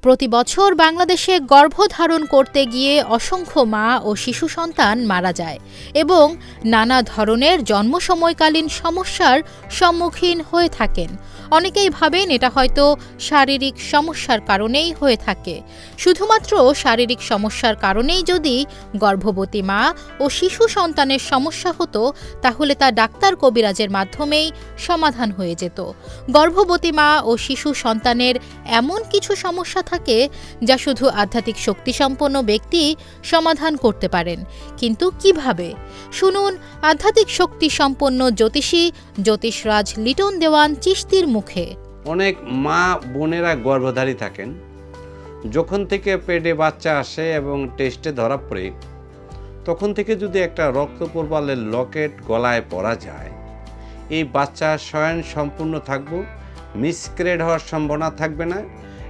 প্রতি বছর বাংলাদেশে গর্ভধারণ করতে গিয়ে অসংখ্য মা ও শিশু সন্তান মারা যায় এবং নানা ধরনের জন্ম সময়কালীন সমস্যার সম্মুখীন হয়ে থাকেন। অনেকেই ভাবেন এটা হয়তো শারীরিক সমস্যার কারণেই হয়ে থাকে। শুধুমাত্র শারীরিক সমস্যার কারণেই যদি গর্ভবতী মা ও শিশু সন্তানের সমস্যা হতো তাহলে তা ডাক্তার কবিরাজের মাধ্যমেই সমাধান হয়ে যেত। গর্ভবতী মা ও শিশু সন্তানের এমন কিছু সমস্যা থাকে যা শুধু আধ্যাত্মিক শক্তিসম্পন্ন ব্যক্তি সমাধান করতে পারেন। কিন্তু কিভাবে? শুনুন আধ্যাত্মিক শক্তি সম্পন্ন জ্যোতিষী জ্যোতিষরাজ লিটন দেওয়ান চিশতির মুখে। অনেক মা বোনেরা গর্ভধারী থাকেন, যখন থেকে পেটে বাচ্চা আসে এবং টেস্টে ধরা পড়ে তখন থেকে যদি একটা রক্তপ্রবালের লকেট গলায় পরা যায়, এই বাচ্চা স্বয়ং সম্পূর্ণ থাকবো, মিসক্রেড হওয়ার সম্ভাবনা থাকবে না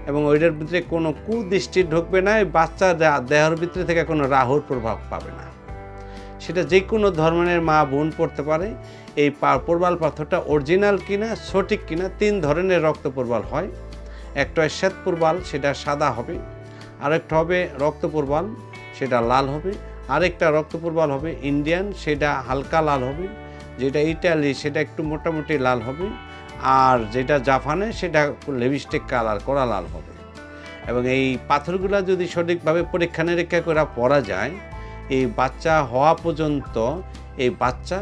এবং ওইটার ভিতরে কোনো কুদৃষ্টি ঢুকবে না। এই বাচ্চা দেহের ভিতরে থেকে কোনো রাহুর প্রভাব পাবে না। সেটা যে কোনো ধর্মের মা বোন পড়তে পারে। এই প্রবাল পাথরটা অরিজিনাল কিনা, সঠিক কিনা, 3 ধরনের রক্ত প্রবাল হয়। একটা হয় শ্বেত প্রবাল, সেটা সাদা হবে। আরেকটা হবে রক্ত প্রবাল, সেটা লাল হবে। আরেকটা রক্ত প্রবাল হবে ইন্ডিয়ান, সেটা হালকা লাল হবে। যেটা ইটালি সেটা একটু মোটামুটি লাল হবে। আর যেটা জাপানে সেটা লিপস্টিক কালার করা লাল হবে। এবং এই পাথরগুলো যদি সঠিকভাবে পরীক্ষা নিরীক্ষা করে পড়া যায়, এই বাচ্চা হওয়া পর্যন্ত এই বাচ্চা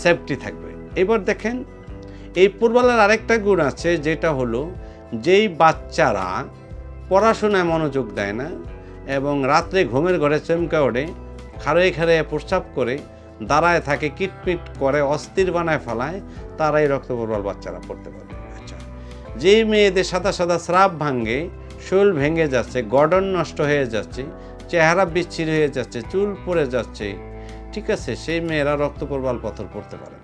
সেফটি থাকবে। এবার দেখেন, এই প্রবালের আরেকটা গুণ আছে, যেটা হলো যেই বাচ্চারা পড়াশোনায় মনোযোগ দেয় না এবং রাত্রে ঘুমের ঘরে চমকে ওঠে, খাড়ায় খাড়ায় প্রস্রাব করে, দাঁড়ায় থাকে, কিটমিট করে, অস্থির বানায় ফেলায়, তারা এই রক্তপ্রবাল বাচ্চারা পড়তে পারে। আচ্ছা, যেই মেয়েদের সাদা সাদা স্রাব ভাঙে, শরীর ভেঙে যাচ্ছে, গঠন নষ্ট হয়ে যাচ্ছে, চেহারা বিচ্ছিরি হয়ে যাচ্ছে, চুল পড়ে যাচ্ছে, ঠিক আছে, সেই মেয়েরা রক্তপ্রবাল পাথর পড়তে পারে।